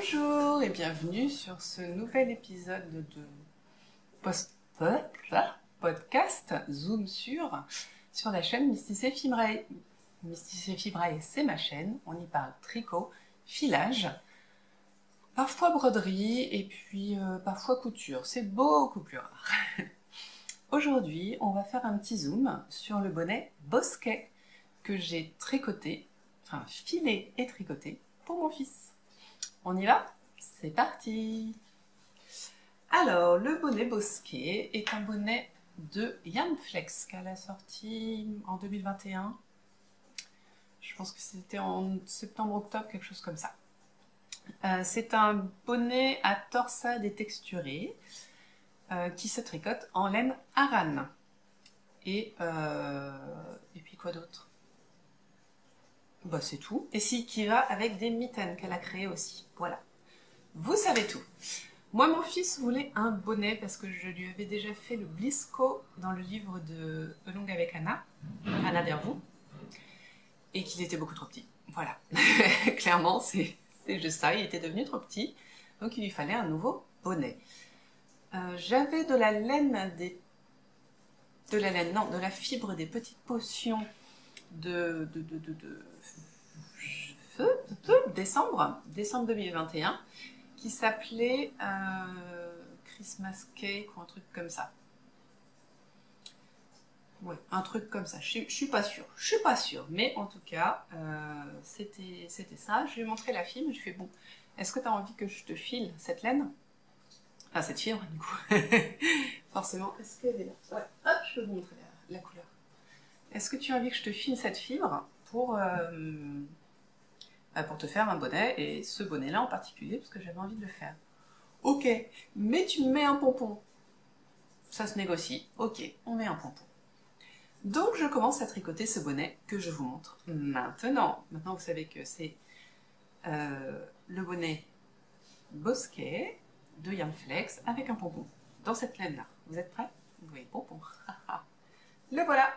Bonjour et bienvenue sur ce nouvel épisode de podcast Zoom sur la chaîne Mysticé Fibrae. Mysticé Fibrae, c'est ma chaîne, on y parle tricot, filage, parfois broderie et puis parfois couture, c'est beaucoup plus rare. Aujourd'hui, on va faire un petit zoom sur le bonnet Bosquet que j'ai tricoté, enfin filé et tricoté pour mon fils. On y va? C'est parti! Alors, le bonnet Bosquet est un bonnet de Yarnflex qu'elle a sorti en 2021. Je pense que c'était en septembre-octobre, quelque chose comme ça. C'est un bonnet à torsade et texturé qui se tricote en laine Aran. Et puis quoi d'autre? Bah, c'est tout. Et si, qui va avec des mitaines qu'elle a créées aussi. Voilà. Vous savez tout. Moi, mon fils voulait un bonnet parce que je lui avais déjà fait le Blisco dans le livre de Along avec Anna Dervaux, et qu'il était beaucoup trop petit. Voilà. Clairement, c'est juste ça. Il était devenu trop petit, donc il lui fallait un nouveau bonnet. J'avais de la laine de la fibre des petites potions de décembre 2021 qui s'appelait Christmas Cake ou un truc comme ça. Ouais, un truc comme ça. Je suis pas sûre, mais en tout cas, c'était ça. Je lui ai montré la fibre, je lui ai fait bon, est-ce que tu as envie que je te file cette laine? Enfin, cette fibre, du coup. Forcément. Est-ce qu'elle est là? Ouais, hop, je peux vous montrer la couleur. Est-ce que tu as envie que je te file cette fibre pour te faire un bonnet, et ce bonnet-là en particulier, parce que j'avais envie de le faire. Ok, mais tu me mets un pompon. Ça se négocie. Ok, on met un pompon. Donc je commence à tricoter ce bonnet que je vous montre maintenant. Maintenant vous savez que c'est le bonnet Bosquet de Yarnflex avec un pompon dans cette laine-là. Vous êtes prêts? Vous voyez le pompon. Le voilà,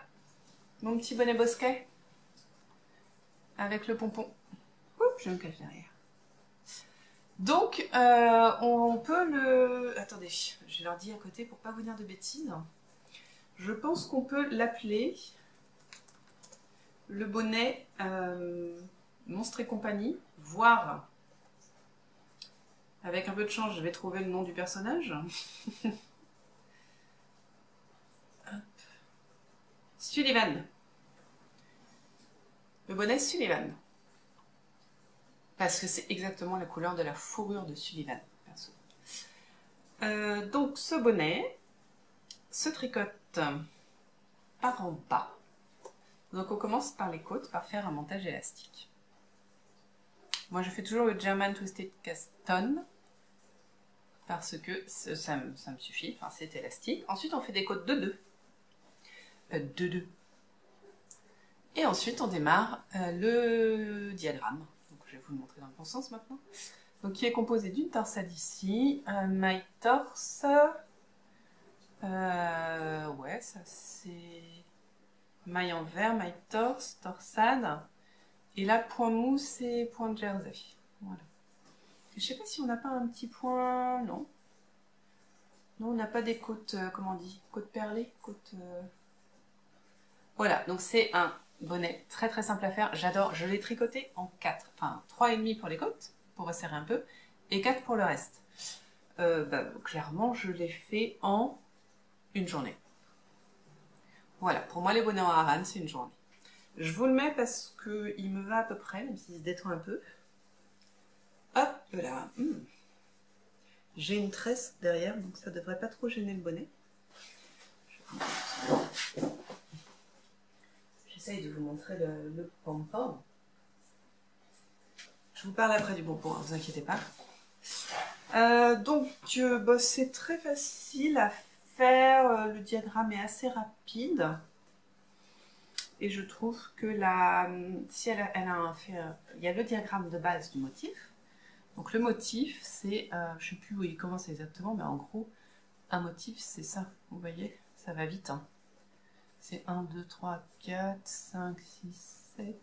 mon petit bonnet Bosquet avec le pompon. Oups, je me cache derrière. Donc, on peut le... Attendez, je leur dis à côté pour pas vous dire de bêtises. Je pense qu'on peut l'appeler le bonnet Monstres et compagnie, voire, avec un peu de chance, je vais trouver le nom du personnage. Sullivan. Le bonnet Sullivan. Parce que c'est exactement la couleur de la fourrure de Sullivan, perso. Donc ce bonnet se tricote par en bas. Donc on commence par les côtes, par faire un montage élastique. Moi je fais toujours le German Twisted Cast On, parce que ça me suffit, enfin c'est élastique. Ensuite on fait des côtes de 2. Et ensuite on démarre le diagramme. Je vais vous le montrer dans le bon sens maintenant. Donc, qui est composé d'une torsade ici, maille torse. Ouais, ça c'est maille en vert, maille torse, torsade. Et là, point mousse et point de jersey. Voilà. Je sais pas si on n'a pas un petit point. Non. Non, on n'a pas des côtes, comment on dit? Côtes perlées, côtes. Voilà, donc c'est un bonnet très très simple à faire. J'adore, je l'ai tricoté en 4. Enfin, 3,5 pour les côtes, pour resserrer un peu, et 4 pour le reste. Clairement, je l'ai fait en une journée. Voilà, pour moi les bonnets en Aran, c'est une journée. Je vous le mets parce qu'il me va à peu près, même s'il se détend un peu. Hop là. J'ai une tresse derrière, donc ça devrait pas trop gêner le bonnet. J'essaye de vous montrer le pompon. Je vous parle après du pompon, ne vous inquiétez pas. Donc, c'est très facile à faire. Le diagramme est assez rapide. Et je trouve que si il y a le diagramme de base du motif. Donc le motif, c'est, je ne sais plus où il commence exactement, mais en gros, un motif, c'est ça. Vous voyez, ça va vite. Hein. C'est 1, 2, 3, 4, 5, 6, 7,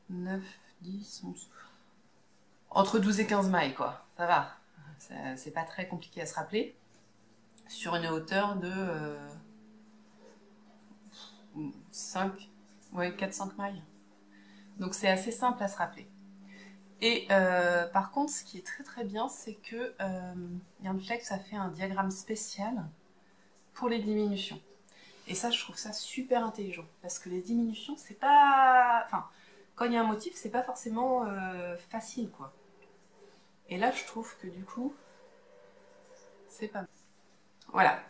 9, 10, 11. entre 12 et 15 mailles, quoi. Ça va. C'est pas très compliqué à se rappeler. Sur une hauteur de 5, ouais, 4-5 mailles. Donc c'est assez simple à se rappeler. Et par contre, ce qui est très très bien, c'est que Yarnflex a fait un diagramme spécial pour les diminutions. Et ça, je trouve ça super intelligent. Parce que les diminutions, c'est pas... Enfin, quand il y a un motif, c'est pas forcément facile, quoi. Et là, je trouve que du coup, c'est pas mal. Voilà.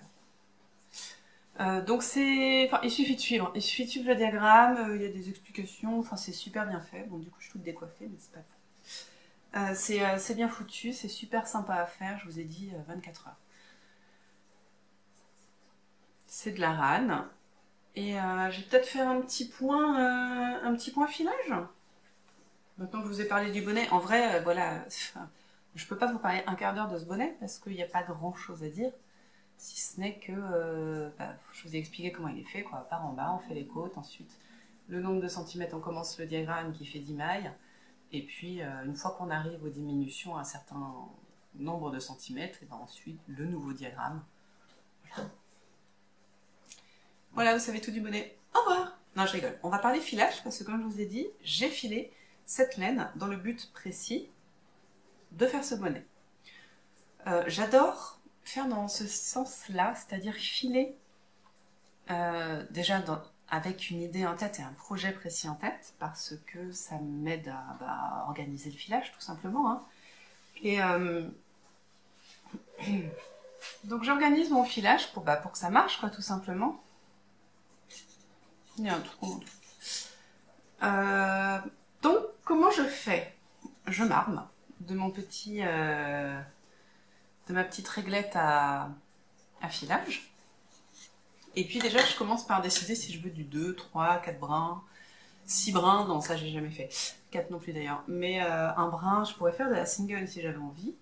Donc c'est... Enfin, il suffit de suivre. Il suffit de suivre le diagramme, il y a des explications, enfin c'est super bien fait. Bon, du coup, je suis toute décoiffée, mais c'est pas grave. C'est bien foutu, c'est super sympa à faire, je vous ai dit 24 heures. C'est de la rane. Et je vais peut-être faire un petit point filage. Maintenant que je vous ai parlé du bonnet, en vrai, voilà, je peux pas vous parler un quart d'heure de ce bonnet parce qu'il n'y a pas grand chose à dire. Si ce n'est que je vous ai expliqué comment il est fait, quoi. Par en bas, on fait les côtes, ensuite le nombre de centimètres, on commence le diagramme qui fait 10 mailles, et puis une fois qu'on arrive aux diminutions à un certain nombre de centimètres, et ben ensuite le nouveau diagramme. Voilà, vous savez tout du bonnet. Au revoir. Non, je rigole. On va parler filage parce que comme je vous ai dit, j'ai filé cette laine dans le but précis de faire ce bonnet. J'adore faire dans ce sens-là, c'est-à-dire filer déjà avec une idée en tête et un projet précis en tête, parce que ça m'aide à organiser le filage tout simplement. Hein. Et donc j'organise mon filage pour que ça marche, quoi, tout simplement. Il y a un truc. Donc comment je fais? Je m'arme de mon petit, de ma petite réglette à filage. Et puis déjà, je commence par décider si je veux du 2, 3, 4 brins, 6 brins, non ça j'ai jamais fait, 4 non plus d'ailleurs, mais un brin, je pourrais faire de la single si j'avais envie.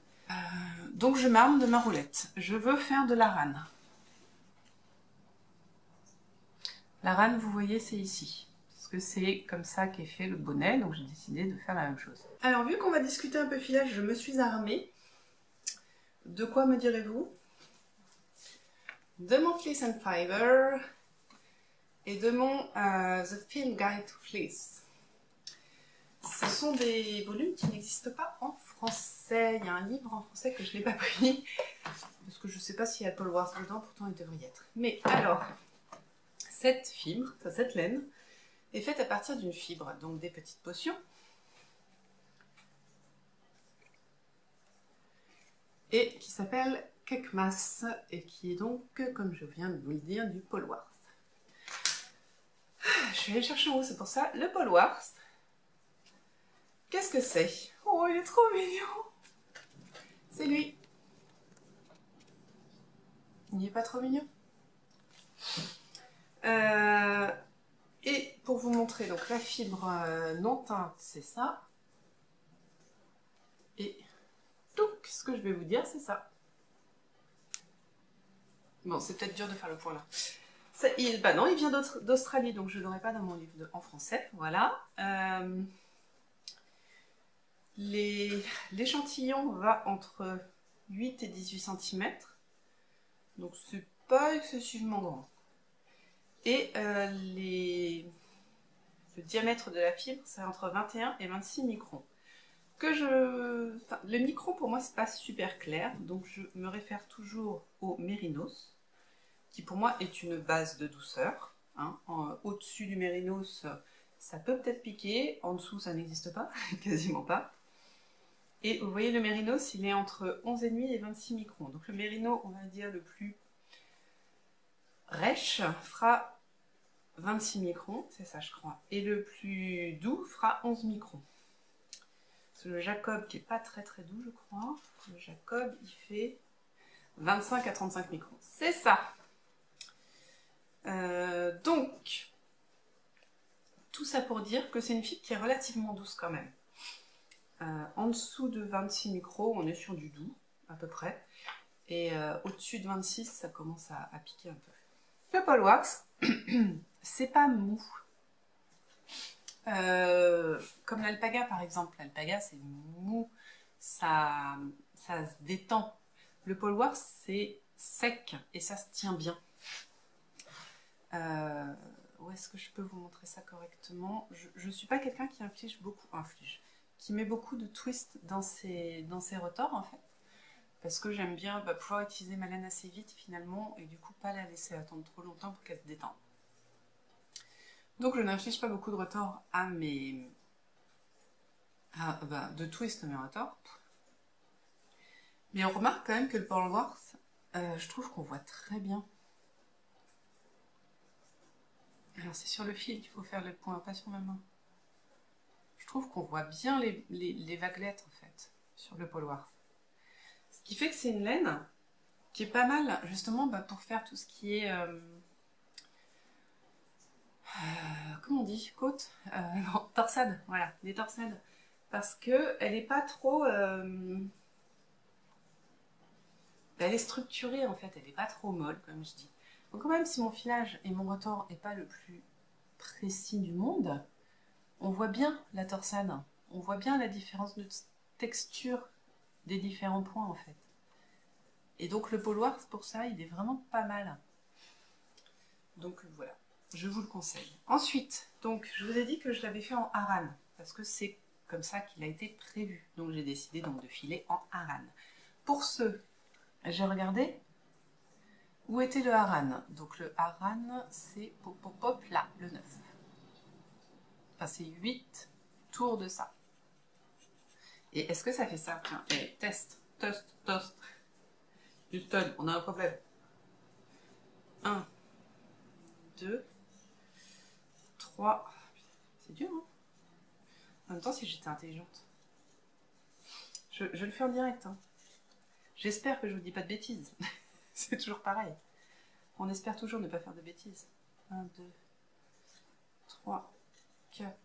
Donc je m'arme de ma roulette, je veux faire de la rane. La rane, vous voyez, c'est ici, parce que c'est comme ça qu'est fait le bonnet, donc j'ai décidé de faire la même chose. Alors vu qu'on va discuter un peu filage, je me suis armée. De quoi me direz-vous? De mon Fleece and Fiber et de mon The Field Guide to Fleece. Ce sont des volumes qui n'existent pas en français. Il y a un livre en français que je n'ai pas pris, parce que je ne sais pas s'il y a Paul Wars dedans, pourtant il devrait y être. Mais alors, cette fibre, cette laine, est faite à partir d'une fibre, donc des petites potions. Et qui s'appelle Kekmas, et qui est donc, comme je viens de vous le dire, du Polwarth. Je suis allée chercher en haut, c'est pour ça. Le Polwarth, qu'est-ce que c'est? Oh, il est trop mignon! C'est lui. Il n'est pas trop mignon? Et pour vous montrer donc la fibre non teinte, c'est ça. Et donc, ce que je vais vous dire, c'est ça. Bon, c'est peut-être dur de faire le point là. Bah non, il vient d'Australie, donc je n'aurai pas dans mon livre en français. Voilà. L'échantillon va entre 8 et 18 cm. Donc c'est pas excessivement grand. Et le diamètre de la fibre, c'est entre 21 et 26 microns. Le micron pour moi c'est pas super clair, donc je me réfère toujours au mérinos, qui pour moi est une base de douceur. Hein. Au-dessus du mérinos, ça peut peut-être piquer, en dessous ça n'existe pas, quasiment pas. Et vous voyez le mérinos, il est entre 11,5 et 26 microns. Donc le mérino, on va dire le plus rêche, fera 26 microns, c'est ça je crois. Et le plus doux fera 11 microns. Le Jacob qui est pas très très doux je crois, le Jacob il fait 25 à 35 microns, c'est ça. Donc tout ça pour dire que c'est une fibre qui est relativement douce quand même. En dessous de 26 microns on est sur du doux à peu près, et au-dessus de 26 ça commence à piquer un peu. Le Polwarth c'est pas mou. Comme l'alpaga par exemple, l'alpaga c'est mou, ça se détend. Le pole war, c'est sec et ça se tient bien. Où est-ce que je peux vous montrer ça correctement? Je ne suis pas quelqu'un qui qui met beaucoup de twist dans ses retors en fait. Parce que j'aime bien pouvoir utiliser ma laine assez vite finalement et du coup pas la laisser attendre trop longtemps pour qu'elle se détende. Donc je n'affiche pas beaucoup de retors à mes... de twist mes retors. Mais on remarque quand même que le pole war, je trouve qu'on voit très bien. Alors c'est sur le fil qu'il faut faire le point, pas sur ma main. Je trouve qu'on voit bien les vaguelettes en fait sur le pole war. Ce qui fait que c'est une laine qui est pas mal justement pour faire tout ce qui est comment on dit, côte, non, torsade, voilà, des torsades, parce que elle est pas trop, elle est structurée en fait, elle est pas trop molle comme je dis. Donc quand même si mon filage et mon retors est pas le plus précis du monde, on voit bien la torsade, on voit bien la différence de texture des différents points en fait. Et donc le pole war pour ça il est vraiment pas mal. Donc voilà. Je vous le conseille. Ensuite, donc, je vous ai dit que je l'avais fait en haran, parce que c'est comme ça qu'il a été prévu. Donc j'ai décidé donc de filer en haran. Pour ce, j'ai regardé où était le haran. Donc le haran, c'est pop là, le 9. Enfin, c'est 8 tours de ça. Et est-ce que ça fait ça? Tiens, test, toast. Houston, on a un problème. 1, 2, 3. C'est dur, hein? En même temps, si j'étais intelligente. Je le fais en direct. Hein. J'espère que je vous dis pas de bêtises. C'est toujours pareil. On espère toujours ne pas faire de bêtises. 1, 2, 3, 4.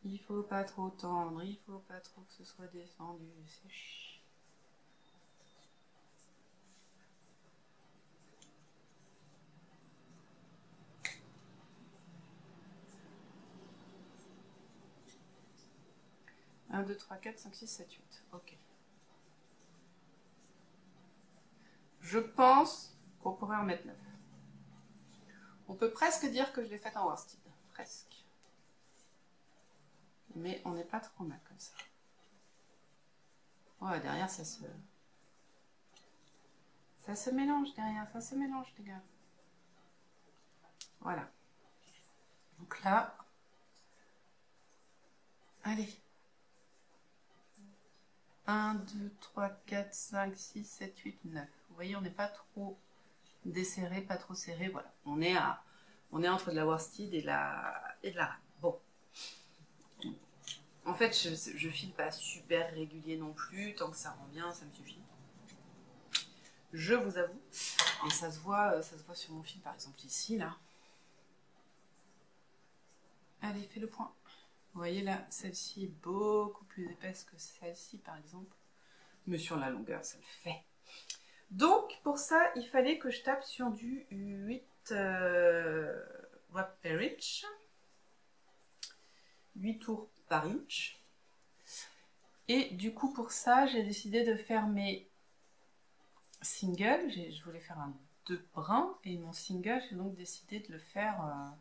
Il faut pas trop tendre, il faut pas trop que ce soit descendu. C'est chiant. Un, 2, 3, 4, 5, 6, 7, 8. Ok. Je pense qu'on pourrait en mettre 9. On peut presque dire que je l'ai faite en worsted. Presque. Mais on n'est pas trop mal comme ça. Ouais, derrière, ça se mélange derrière. Ça se mélange, les gars. Voilà. Donc là, allez. 1, 2, 3, 4, 5, 6, 7, 8, 9. Vous voyez, on n'est pas trop desserré, pas trop serré. Voilà. On est entre de la worsted et de la rame. Bon. En fait, je file pas super régulier non plus. Tant que ça rend bien, ça me suffit. Je vous avoue. Et ça se voit sur mon fil, par exemple, ici, là. Allez, fais le point. Vous voyez là, celle-ci est beaucoup plus épaisse que celle-ci, par exemple. Mais sur la longueur, ça le fait. Donc, pour ça, il fallait que je tape sur du 8 watt per inch. 8 tours par inch. Et du coup, pour ça, j'ai décidé de faire mes singles. Je voulais faire un 2 brins. Et mon single, j'ai donc décidé de le faire...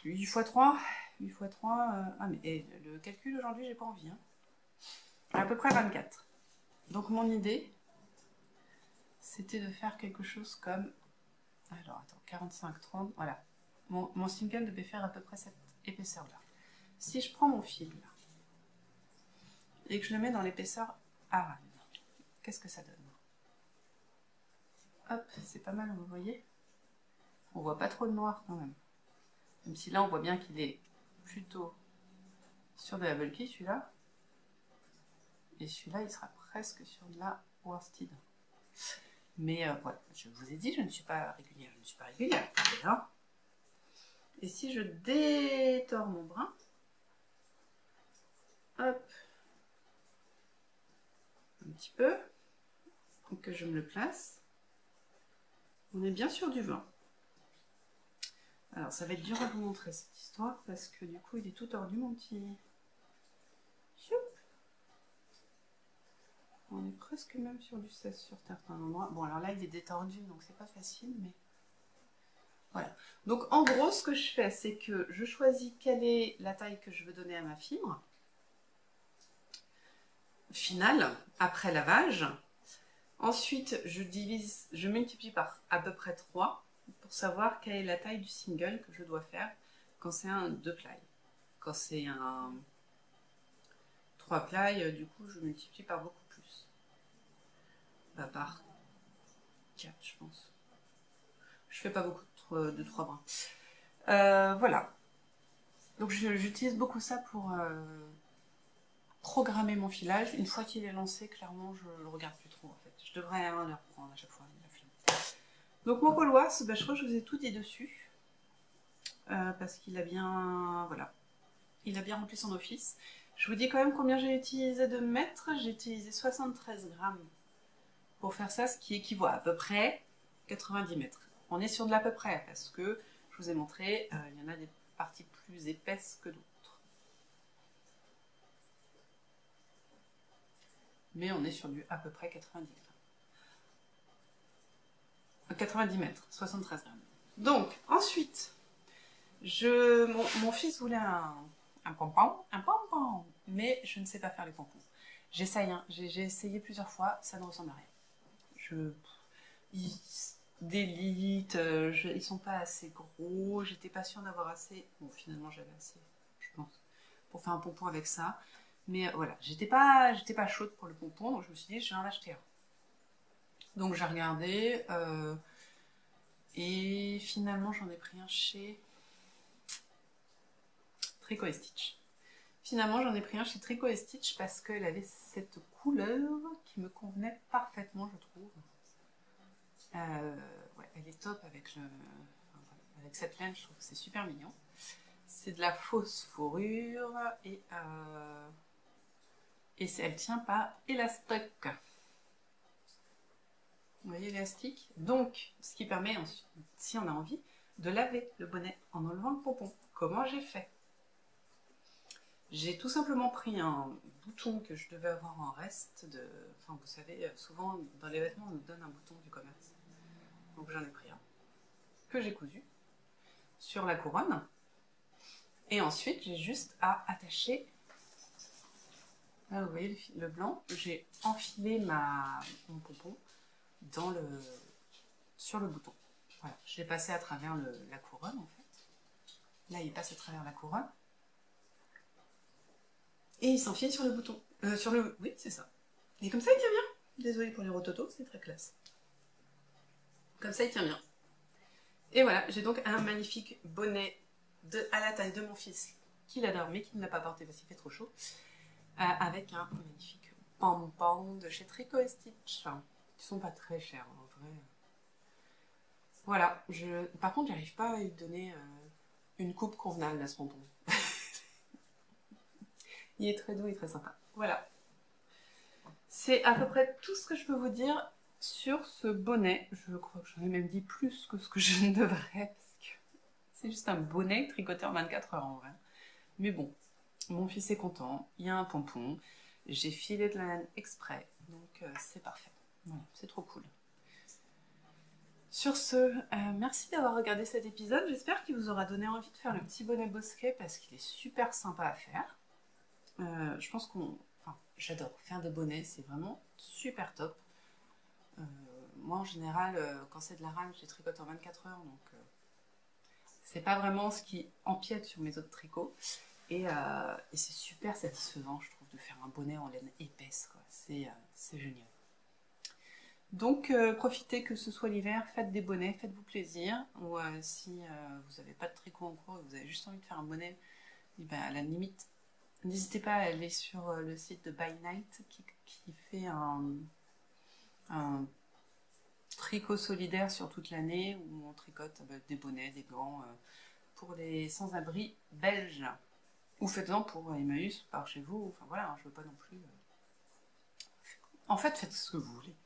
8 x 3, 8 x 3, ah mais le calcul aujourd'hui j'ai pas envie, hein. À peu près 24. Donc mon idée, c'était de faire quelque chose comme, alors attends, 45, 30, voilà. Mon single devait faire à peu près cette épaisseur là. Si je prends mon fil là, et que je le mets dans l'épaisseur Aran, qu'est-ce que ça donne? Hop, c'est pas mal, vous voyez? On voit pas trop de noir quand même. Même si là on voit bien qu'il est plutôt sur de la bulky celui-là. Et celui-là il sera presque sur de la worsted. Mais voilà, je vous ai dit, je ne suis pas régulière. Je ne suis pas régulière. Voilà. Et si je détors mon brin, hop, un petit peu, pour que je me le place, on est bien sûr du vent. Alors ça va être dur à vous montrer cette histoire parce que du coup il est tout tordu mon petit. Choup. On est presque même sur du 16 sur certains endroits. Bon alors là il est détordu donc c'est pas facile mais... Voilà. Donc en gros ce que je fais c'est que je choisis quelle est la taille que je veux donner à ma fibre finale après lavage. Ensuite je multiplie par à peu près 3 pour savoir quelle est la taille du single que je dois faire quand c'est un 2 ply. Quand c'est un 3 ply, du coup je multiplie par beaucoup plus. Bah, par 4 je pense. Je fais pas beaucoup de 3 brins. Voilà. Donc j'utilise beaucoup ça pour programmer mon filage. Une fois qu'il est lancé, clairement je le regarde plus trop en fait. Je devrais le reprendre à chaque fois. Donc mon poloise, bah, je crois que je vous ai tout dit dessus. Parce qu'il a bien... Voilà. Il a bien rempli son office. Je vous dis quand même combien j'ai utilisé de mètres. J'ai utilisé 73 grammes pour faire ça, ce qui équivaut à peu près 90 mètres. On est sur de l'à peu près, parce que je vous ai montré, il y en a des parties plus épaisses que d'autres. Mais on est sur du à peu près 90 grammes. 90 mètres, 73 grammes. Donc, ensuite, mon fils voulait un pompon, mais je ne sais pas faire les pompons. J'essaye, hein, j'ai essayé plusieurs fois, ça ne ressemble à rien. Ils délitent, ils sont pas assez gros, j'étais pas sûre d'avoir assez. Bon, finalement, j'avais assez, je pense, pour faire un pompon avec ça. Mais voilà, j'étais pas chaude pour le pompon, donc je me suis dit, je vais en acheter un. Donc j'ai regardé, et finalement, j'en ai pris un chez Tricot & Stitch. Finalement, j'en ai pris un chez Tricot & Stitch parce qu'elle avait cette couleur qui me convenait parfaitement, je trouve. Ouais, elle est top avec cette laine, je trouve que c'est super mignon. C'est de la fausse fourrure et elle tient pas élastique. Vous voyez l'élastique? Donc, ce qui permet ensuite, si on a envie, de laver le bonnet en enlevant le pompon. Comment j'ai fait? J'ai tout simplement pris un bouton que je devais avoir en reste de... Enfin, vous savez, souvent dans les vêtements, on nous donne un bouton du commerce. Donc j'en ai pris un, que j'ai cousu sur la couronne. Et ensuite, j'ai juste à attacher... Là, vous voyez le blanc, j'ai enfilé mon pompon sur le bouton. Voilà, je l'ai passé à travers la couronne, en fait. Là, il passe à travers la couronne. Et il s'enfile sur le bouton. Oui, c'est ça. Et comme ça, il tient bien. Désolée pour les rototos, c'est très classe. Comme ça, il tient bien. Et voilà, j'ai donc un magnifique bonnet à la taille de mon fils, qu'il adore, mais qu'il n'a pas porté parce qu'il fait trop chaud, avec un magnifique pompon de chez Tricot & Stitch. Ils sont pas très chers, en vrai. Voilà, par contre, j'arrive pas à lui donner une coupe convenable à ce pompon. Il est très doux et très sympa. Voilà. C'est à peu près tout ce que je peux vous dire sur ce bonnet. Je crois que j'en ai même dit plus que ce que je ne devrais, parce que c'est juste un bonnet tricoté en 24 heures en vrai. Mais bon, mon fils est content, il y a un pompon, j'ai filé de la laine exprès, donc c'est parfait. Voilà, c'est trop cool. Sur ce, merci d'avoir regardé cet épisode. J'espère qu'il vous aura donné envie de faire le petit bonnet bosquet parce qu'il est super sympa à faire. Je pense j'adore faire des bonnets, c'est vraiment super top. Moi en général, quand c'est de la rame, je les tricote en 24 heures, donc c'est pas vraiment ce qui empiète sur mes autres tricots. Et c'est super satisfaisant, je trouve, de faire un bonnet en laine épaisse, quoi. C'est génial. Donc profitez que ce soit l'hiver, faites des bonnets, faites-vous plaisir. Ou si vous n'avez pas de tricot en cours et vous avez juste envie de faire un bonnet, et ben, à la limite, n'hésitez pas à aller sur le site de By Night qui fait un tricot solidaire sur toute l'année où on tricote des bonnets, des gants pour les sans-abri belges. Ou faites-en pour Emmaüs par chez vous. Enfin voilà, je veux pas non plus... En fait, faites ce que vous voulez.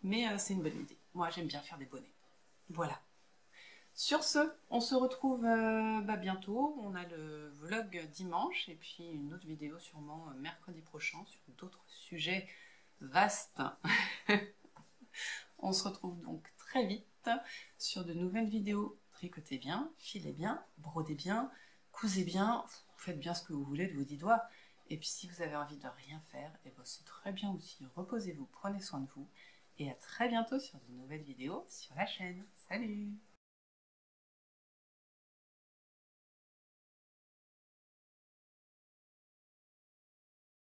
Mais c'est une bonne idée. Moi, j'aime bien faire des bonnets. Voilà. Sur ce, on se retrouve bientôt. On a le vlog dimanche et puis une autre vidéo sûrement mercredi prochain sur d'autres sujets vastes. On se retrouve donc très vite sur de nouvelles vidéos. Tricotez bien, filez bien, brodez bien, cousez bien, faites bien ce que vous voulez de vos 10 doigts. Et puis si vous avez envie de rien faire, et ben c'est très bien aussi. Reposez-vous, prenez soin de vous et à très bientôt sur de nouvelles vidéos sur la chaîne. Salut!